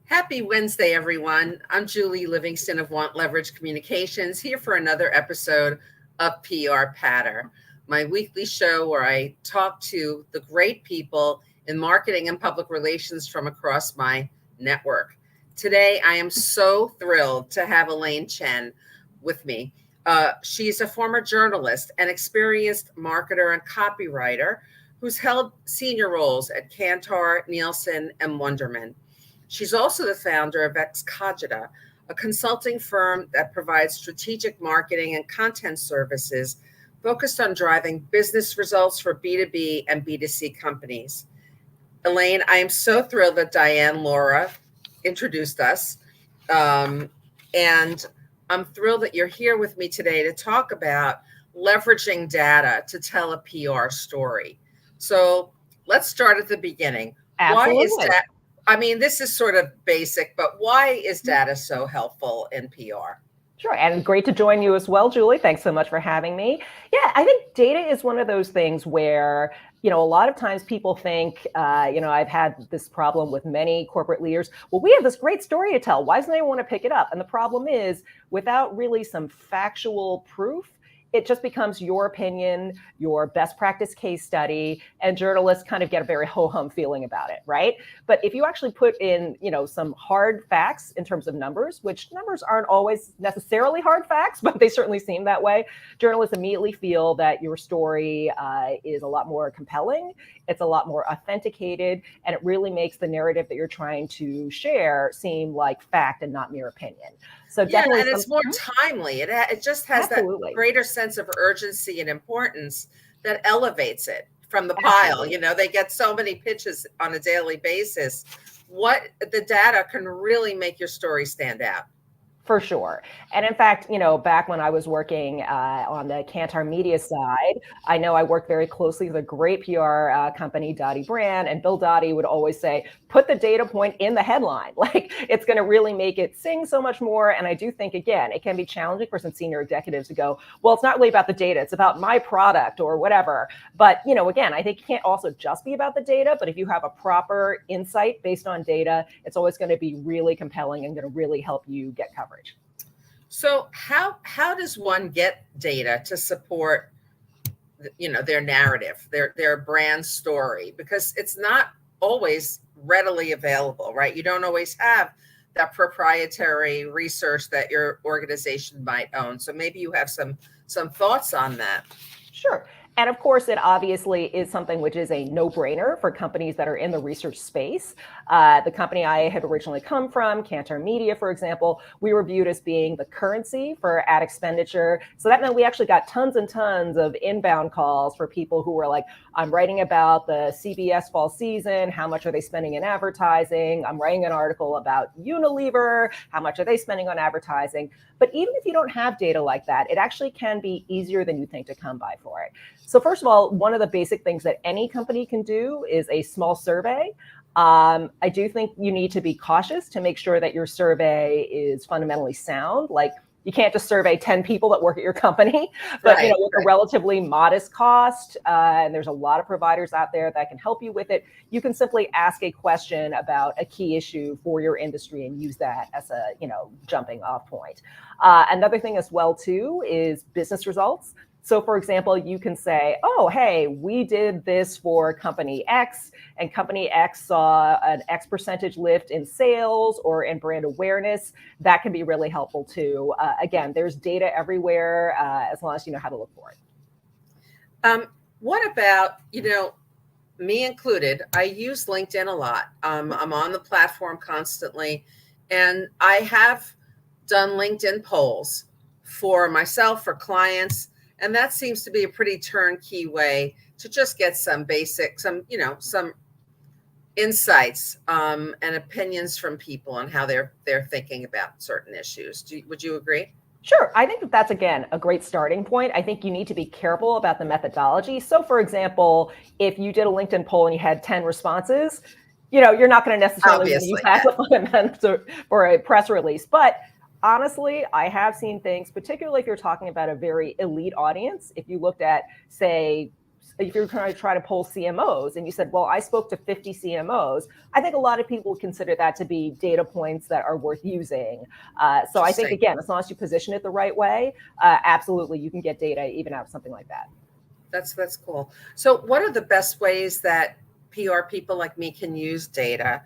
Happy Wednesday, everyone. I'm Julie Livingston of Want Leverage Communications, here for another episode of PR Patter, my weekly show where I talk to the great people in marketing and public relations from across my network. Today, I am so thrilled to have Elaine Chen with me. She's a former journalist and experienced marketer and copywriter who's held senior roles at Kantar, Nielsen, and Wonderman. She's also the founder of Excogita, a consulting firm that provides strategic marketing and content services focused on driving business results for B2B and B2C companies. Elaine, I am so thrilled that Diane Laura introduced us. And I'm thrilled that you're here with me today to talk about leveraging data to tell a PR story. So let's start at the beginning. Why is Absolutely. that? I mean, this is sort of basic, but why is data so helpful in PR? Sure. And great to join you as well, Julie. Thanks so much for having me. Yeah, I think data is one of those things where, a lot of times people think, I've had this problem with many corporate leaders. Well, we have this great story to tell. Why doesn't anyone want to pick it up? And the problem is, without really some factual proof, it just becomes your opinion, your best practice case study, and journalists kind of get a very ho-hum feeling about it, right? But if you actually put in, some hard facts in terms of numbers, which numbers aren't always necessarily hard facts, but they certainly seem that way, journalists immediately feel that your story is a lot more compelling, it's a lot more authenticated, and it really makes the narrative that you're trying to share seem like fact and not mere opinion. So definitely, and it's more timely. It just has absolutely that greater sense of urgency and importance that elevates it from the Absolutely. pile. They get so many pitches on a daily basis. What the data can really make your story stand out. For sure. And in fact, back when I was working on the Kantar media side, I know I worked very closely with a great PR company, Dottie Brand, and Bill Dottie would always say, put the data point in the headline. Like, it's going to really make it sing so much more. And I do think, again, it can be challenging for some senior executives to go, well, it's not really about the data, it's about my product or whatever. But, again, I think it can't also just be about the data, but if you have a proper insight based on data, it's always going to be really compelling and going to really help you get coverage. So how does one get data to support their narrative, their brand story? Because it's not always readily available, right? You don't always have that proprietary research that your organization might own. So maybe you have some thoughts on that. Sure. And of course, it obviously is something which is a no-brainer for companies that are in the research space. The company I had originally come from, Kantar Media, for example, we were viewed as being the currency for ad expenditure. So that meant we actually got tons and tons of inbound calls for people who were like, I'm writing about the CBS fall season. How much are they spending in advertising? I'm writing an article about Unilever. How much are they spending on advertising? But even if you don't have data like that, it actually can be easier than you think to come by for it. So first of all, one of the basic things that any company can do is a small survey. I do think you need to be cautious to make sure that your survey is fundamentally sound. Like, you can't just survey 10 people that work at your company, but with a relatively modest cost, and there's a lot of providers out there that can help you with it. You can simply ask a question about a key issue for your industry and use that as a jumping off point. Another thing as well too is business results. So for example, you can say, oh, hey, we did this for company X, and company X saw an X percentage lift in sales or in brand awareness. That can be really helpful too. Again, there's data everywhere as long as you know how to look for it. What about, me included, I use LinkedIn a lot. I'm on the platform constantly, and I have done LinkedIn polls for myself, for clients. And that seems to be a pretty turnkey way to just get some insights and opinions from people on how they're thinking about certain issues. Would you agree? Sure. I think that's, again, a great starting point. I think you need to be careful about the methodology. So, for example, if you did a LinkedIn poll and you had 10 responses, you're not going to necessarily use that for a press release. But honestly, I have seen things, particularly if you're talking about a very elite audience. If you looked at, say, if you're trying to poll CMOs and you said, well, I spoke to 50 CMOs, I think a lot of people would consider that to be data points that are worth using. So I think, again, as long as you position it the right way, absolutely, you can get data even out of something like that. That's cool. So what are the best ways that PR people like me can use data?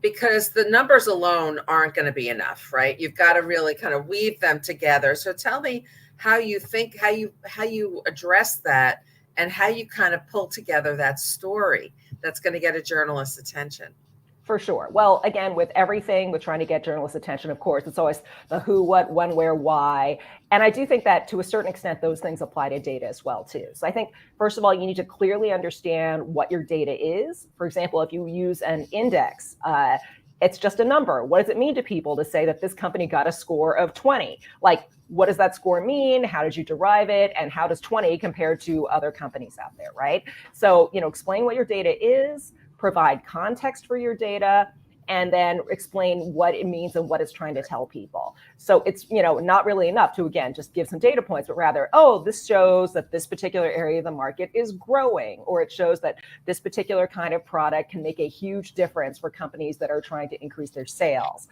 Because the numbers alone aren't going to be enough, right? You've got to really kind of weave them together. So tell me how you think, how you address that, and how you kind of pull together that story that's going to get a journalist's attention. For sure. Well, again, with everything, with trying to get journalists' attention, of course, it's always the who, what, when, where, why. And I do think that to a certain extent, those things apply to data as well, too. So I think, first of all, you need to clearly understand what your data is. For example, if you use an index, it's just a number. What does it mean to people to say that this company got a score of 20? Like, what does that score mean? How did you derive it? And how does 20 compare to other companies out there, right? So, explain what your data is, provide context for your data, and then explain what it means and what it's trying to tell people. So it's, not really enough to, again, just give some data points, but rather, oh, this shows that this particular area of the market is growing, or it shows that this particular kind of product can make a huge difference for companies that are trying to increase their sales.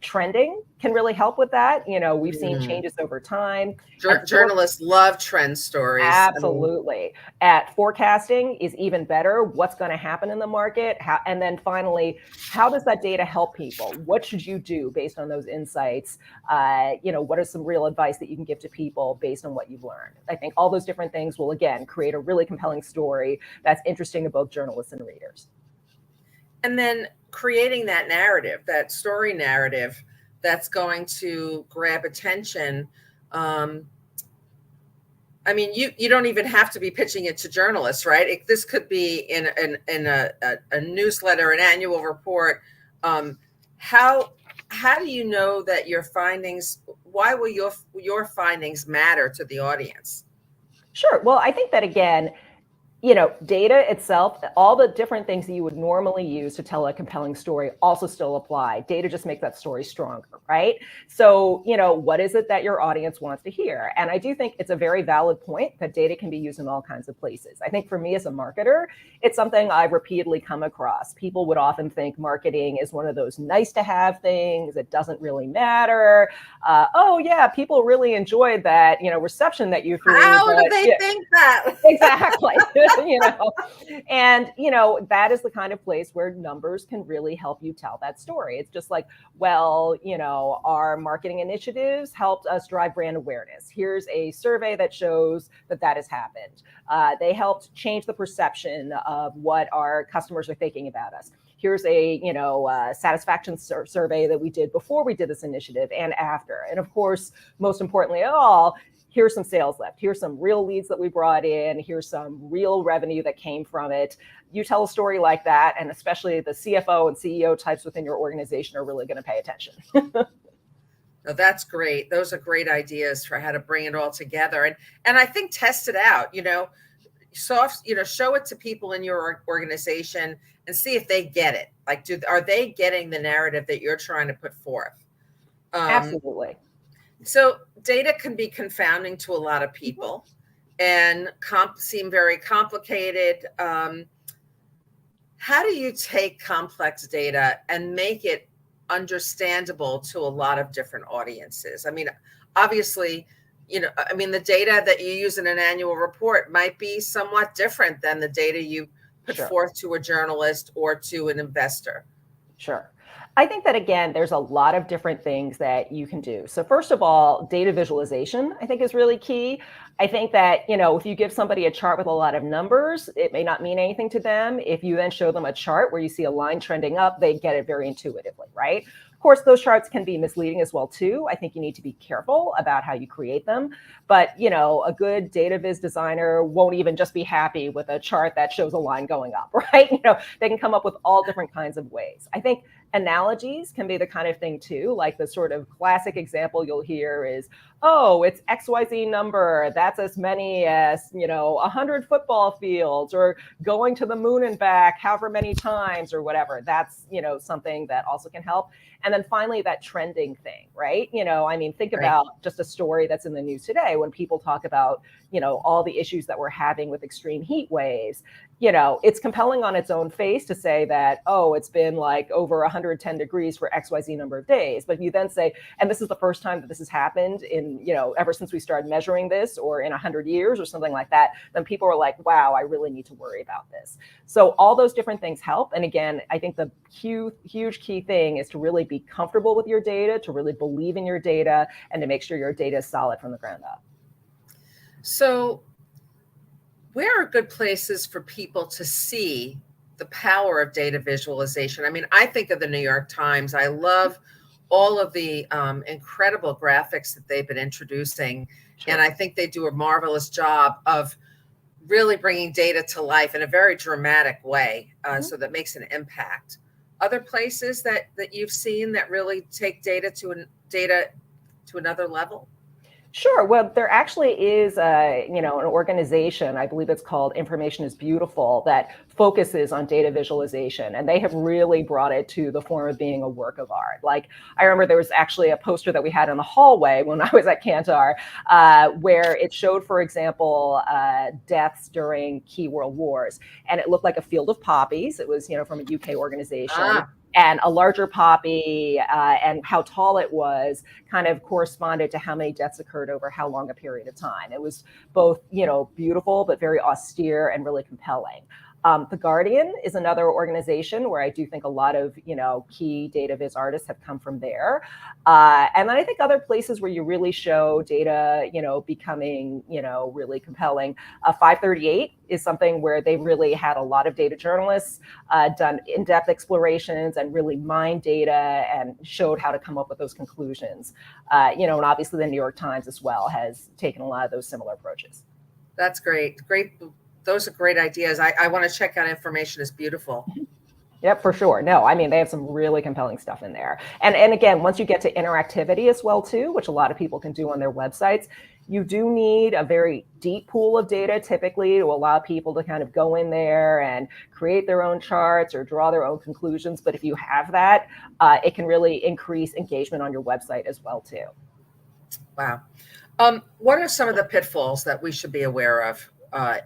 Trending can really help with that. We've seen changes over time. Journalists love trend stories. Absolutely. Forecasting is even better. What's going to happen in the market? And then finally, how does that data help people? What should you do based on those insights? What are some real advice that you can give to people based on what you've learned? I think all those different things will, again, create a really compelling story that's interesting to both journalists and readers. And then creating that narrative, that story narrative that's going to grab attention. I mean, you don't even have to be pitching it to journalists, right? This could be in a newsletter, an annual report. How do you know that your findings? Why will your findings matter to the audience? Sure. Well, I think that, again, data itself, all the different things that you would normally use to tell a compelling story also still apply. Data just makes that story stronger, right? So, what is it that your audience wants to hear? And I do think it's a very valid point that data can be used in all kinds of places. I think for me as a marketer, it's something I've repeatedly come across. People would often think marketing is one of those nice to have things. It doesn't really matter. Oh yeah, people really enjoyed that, reception that you threw. How do they think that? Exactly. And, that is the kind of place where numbers can really help you tell that story. It's just like, well, our marketing initiatives helped us drive brand awareness. Here's a survey that shows that has happened. They helped change the perception of what our customers are thinking about us. Here's a, satisfaction survey that we did before we did this initiative and after. And of course, most importantly of all, here's some sales lift. Here's some real leads that we brought in. Here's some real revenue that came from it. You tell a story like that, and especially the CFO and CEO types within your organization are really going to pay attention. No, that's great. Those are great ideas for how to bring it all together. And I think test it out, show it to people in your organization and see if they get it. Like, are they getting the narrative that you're trying to put forth? Absolutely. So data can be confounding to a lot of people and seem very complicated. How do you take complex data and make it understandable to a lot of different audiences? I mean, obviously, the data that you use in an annual report might be somewhat different than the data you put forth to a journalist or to an investor. Sure. I think that, again, there's a lot of different things that you can do. So first of all, data visualization, I think, is really key. I think that, if you give somebody a chart with a lot of numbers, it may not mean anything to them. If you then show them a chart where you see a line trending up, they get it very intuitively, right? Of course, those charts can be misleading as well, too. I think you need to be careful about how you create them. But, a good data viz designer won't even just be happy with a chart that shows a line going up, right? They can come up with all different kinds of ways. I think Analogies can be the kind of thing too, like the sort of classic example you'll hear is, oh, it's XYZ number, that's as many as, 100 football fields, or going to the moon and back however many times, or whatever. That's, something that also can help. And then finally, that trending thing, right? Think about just a story that's in the news today when people talk about, all the issues that we're having with extreme heat waves. It's compelling on its own face to say that, oh, it's been like over 110 degrees for XYZ number of days. But if you then say, and this is the first time that this has happened in, ever since we started measuring this, or in 100 years or something like that, then people are like, wow, I really need to worry about this. So all those different things help. And again, I think the huge key thing is to really be comfortable with your data, to really believe in your data, and to make sure your data is solid from the ground up. So where are good places for people to see the power of data visualization? I think of the New York Times. I love all of the incredible graphics that they've been introducing. Sure. And I think they do a marvelous job of really bringing data to life in a very dramatic way, so that makes an impact. Other places that you've seen that really take data to another level? Sure. Well, there actually is, an organization, I believe it's called Information is Beautiful, that focuses on data visualization. And they have really brought it to the form of being a work of art. Like, I remember there was actually a poster that we had in the hallway when I was at Kantar, where it showed, for example, deaths during key world wars. And it looked like a field of poppies. It was, from a UK organization. And a larger poppy and how tall it was kind of corresponded to how many deaths occurred over how long a period of time. It was both, beautiful, but very austere and really compelling. The Guardian is another organization where I do think a lot of, key data viz artists have come from there. And then I think other places where you really show data, becoming, really compelling. 538 is something where they really had a lot of data journalists done in-depth explorations and really mined data and showed how to come up with those conclusions. And obviously the New York Times as well has taken a lot of those similar approaches. That's great. Those are great ideas. I want to check out Information is Beautiful. Yep, for sure. No, they have some really compelling stuff in there. And again, once you get to interactivity as well, too, which a lot of people can do on their websites, you do need a very deep pool of data typically to allow people to kind of go in there and create their own charts or draw their own conclusions. But if you have that, it can really increase engagement on your website as well, too. Wow. What are some of the pitfalls that we should be aware of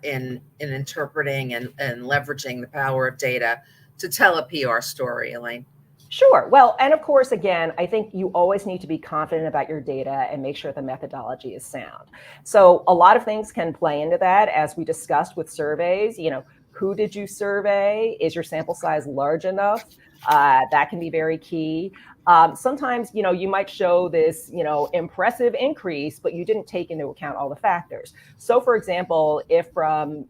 in interpreting and leveraging the power of data to tell a PR story, Elaine? Sure. Well, and of course, again, I think you always need to be confident about your data and make sure the methodology is sound. So a lot of things can play into that, as we discussed with surveys. Who did you survey? Is your sample size large enough? That can be very key. Sometimes, you might show this, impressive increase, but you didn't take into account all the factors. So, for example, if from,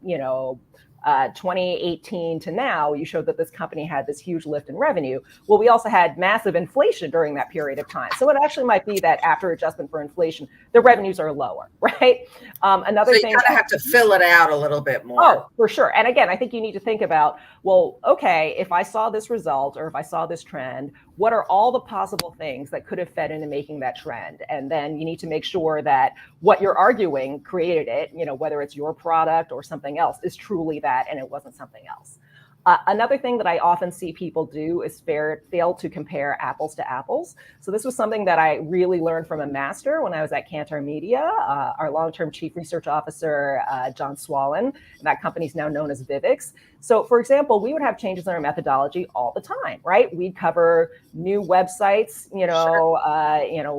2018 to now, you showed that this company had this huge lift in revenue. Well, we also had massive inflation during that period of time. So it actually might be that after adjustment for inflation, the revenues are lower, right? Another thing, you kind of have to fill it out a little bit more. Oh, for sure. And again, I think you need to think about, well, okay, if I saw this result or if I saw this trend, what are all the possible things that could have fed into making that trend? And then you need to make sure that what you're arguing created it, whether it's your product or something else, is truly that and it wasn't something else. Another thing that I often see people do is fail to compare apples to apples. So this was something that I really learned from a master when I was at Kantar Media. Our long-term chief research officer, John Swallen, and that company is now known as Vivix. So, for example, we would have changes in our methodology all the time, right? We'd cover new websites,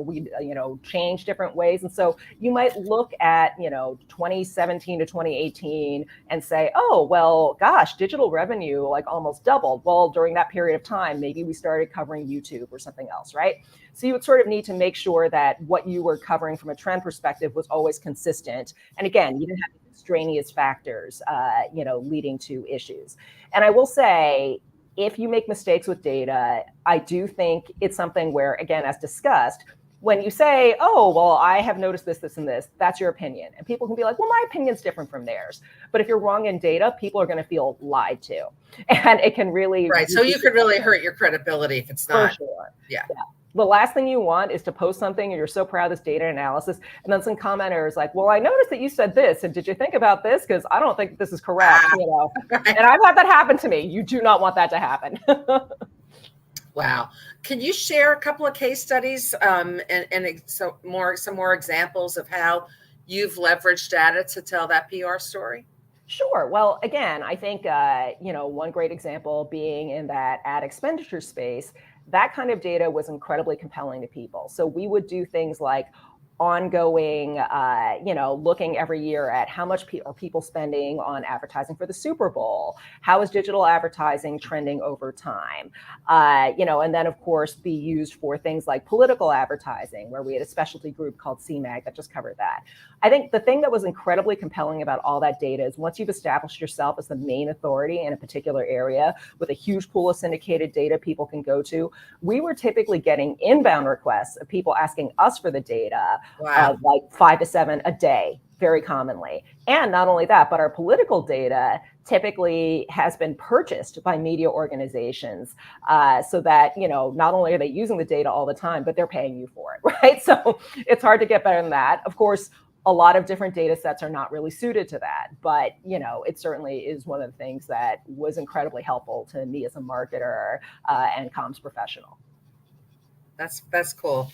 we'd change different ways. And so you might look at, 2017 to 2018 and say, oh, well, gosh, digital revenue like almost doubled. Well, during that period of time, maybe we started covering YouTube or something else, right? So you would sort of need to make sure that what you were covering from a trend perspective was always consistent. And again, you didn't have extraneous factors, leading to issues. And I will say, if you make mistakes with data, I do think it's something where, again, as discussed, when you say, oh, well, I have noticed this, this, and this, that's your opinion. And people can be like, well, my opinion's different from theirs. But if you're wrong in data, people are going to feel lied to. And it can really. Right. So you could really hurt your credibility if it's not. For sure. Yeah. The last thing you want is to post something and you're so proud of this data analysis. And then some commenter is like, well, I noticed that you said this. And did you think about this? Because I don't think this is correct. Right. And I've had that happen to me. You do not want that to happen. Wow. Can you share a couple of case studies and some more examples of how you've leveraged data to tell that PR story? Sure. Well, again, I think, one great example being in that ad expenditure space, that kind of data was incredibly compelling to people. So we would do things like ongoing, looking every year at how much are people spending on advertising for the Super Bowl? How is digital advertising trending over time? And then of course be used for things like political advertising, where we had a specialty group called CMAG that just covered that. I think the thing that was incredibly compelling about all that data is once you've established yourself as the main authority in a particular area with a huge pool of syndicated data people can go to, we were typically getting inbound requests of people asking us for the data. Wow. Like 5 to 7 a day, very commonly. And not only that, but our political data typically has been purchased by media organizations so that, not only are they using the data all the time, but they're paying you for it, right? So it's hard to get better than that. Of course, a lot of different data sets are not really suited to that, but it certainly is one of the things that was incredibly helpful to me as a marketer and comms professional. That's cool.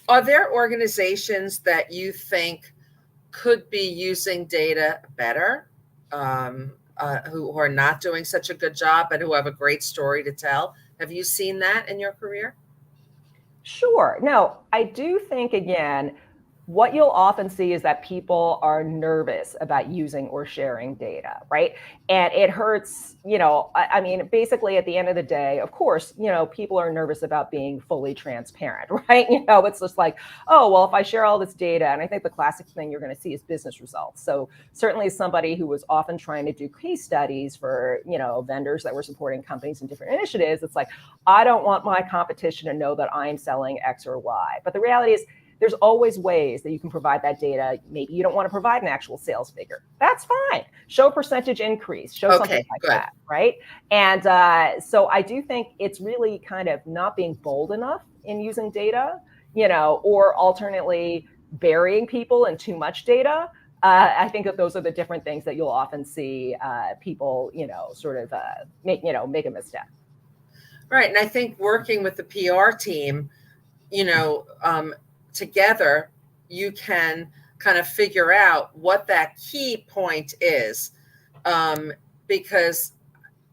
Are there organizations that you think could be using data better, who are not doing such a good job, but who have a great story to tell? Have you seen that in your career? Sure. No, I do think, again, what you'll often see is that people are nervous about using or sharing data, right? And it hurts, basically at the end of the day, of course, people are nervous about being fully transparent, right? It's just like, oh, well, if I share all this data, and I think the classic thing you're going to see is business results. So certainly somebody who was often trying to do case studies for, vendors that were supporting companies in different initiatives, it's like, I don't want my competition to know that I'm selling X or Y. But the reality is, there's always ways that you can provide that data. Maybe you don't want to provide an actual sales figure. That's fine. Show percentage increase, show something like that, right? And so I do think it's really kind of not being bold enough in using data, or alternately burying people in too much data. I think that those are the different things that you'll often see people, make a misstep. Right. And I think working with the PR team, together, you can kind of figure out what that key point is. Because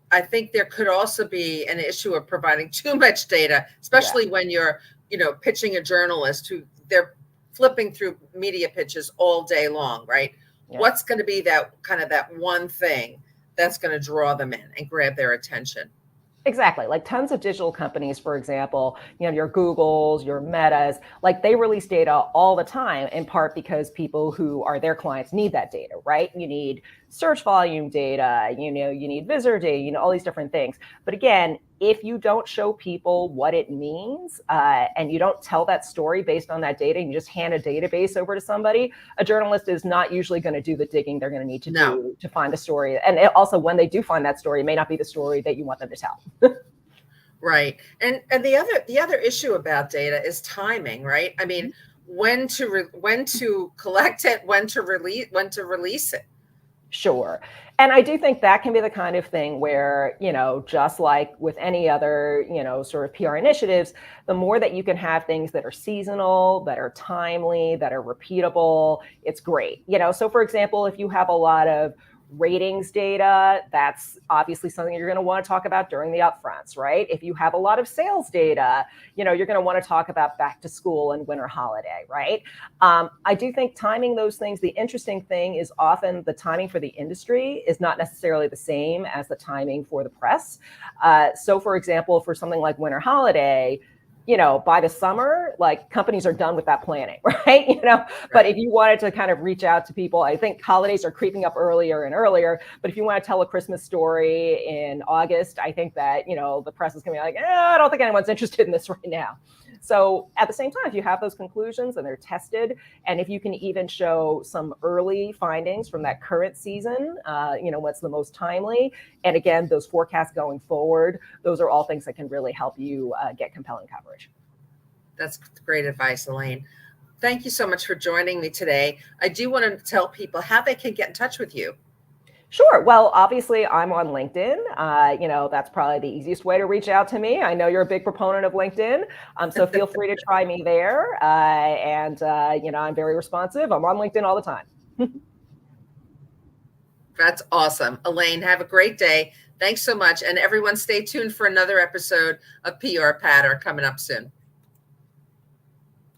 I think there could also be an issue of providing too much data, especially when you're, pitching a journalist who they're flipping through media pitches all day long, right? Yeah. What's going to be that one thing that's going to draw them in and grab their attention? Exactly. Like tons of digital companies, for example, your Googles, your Metas, like they release data all the time, in part because people who are their clients need that data, right? You need search volume data, you need visitor data, all these different things. But again, if you don't show people what it means and you don't tell that story based on that data, and you just hand a database over to somebody, a journalist is not usually going to do the digging they're going to need to do to find a story. And also, when they do find that story, it may not be the story that you want them to tell. Right. And the other issue about data is timing, right? I mean, when to collect it, when to release it. Sure. And I do think that can be the kind of thing where, just like with any other, sort of PR initiatives, the more that you can have things that are seasonal, that are timely, that are repeatable, it's great. So for example, if you have a lot of ratings data, that's obviously something you're going to want to talk about during the upfronts, right? If you have a lot of sales data, you're going to want to talk about back to school and winter holiday, right? I do think timing those things, the interesting thing is often the timing for the industry is not necessarily the same as the timing for the press. So for example, for something like winter holiday, by the summer, like companies are done with that planning, right? But if you wanted to kind of reach out to people, I think holidays are creeping up earlier and earlier. But if you want to tell a Christmas story in August, I think that, the press is going to be like, I don't think anyone's interested in this right now. So at the same time, if you have those conclusions and they're tested, and if you can even show some early findings from that current season, what's the most timely, and again, those forecasts going forward, those are all things that can really help you get compelling coverage. That's great advice, Elaine. Thank you so much for joining me today. I do want to tell people how they can get in touch with you. Sure. Well, obviously, I'm on LinkedIn. That's probably the easiest way to reach out to me. I know you're a big proponent of LinkedIn, so feel free to try me there. I'm very responsive. I'm on LinkedIn all the time. That's awesome. Elaine, have a great day. Thanks so much. And everyone, stay tuned for another episode of PR Patter coming up soon.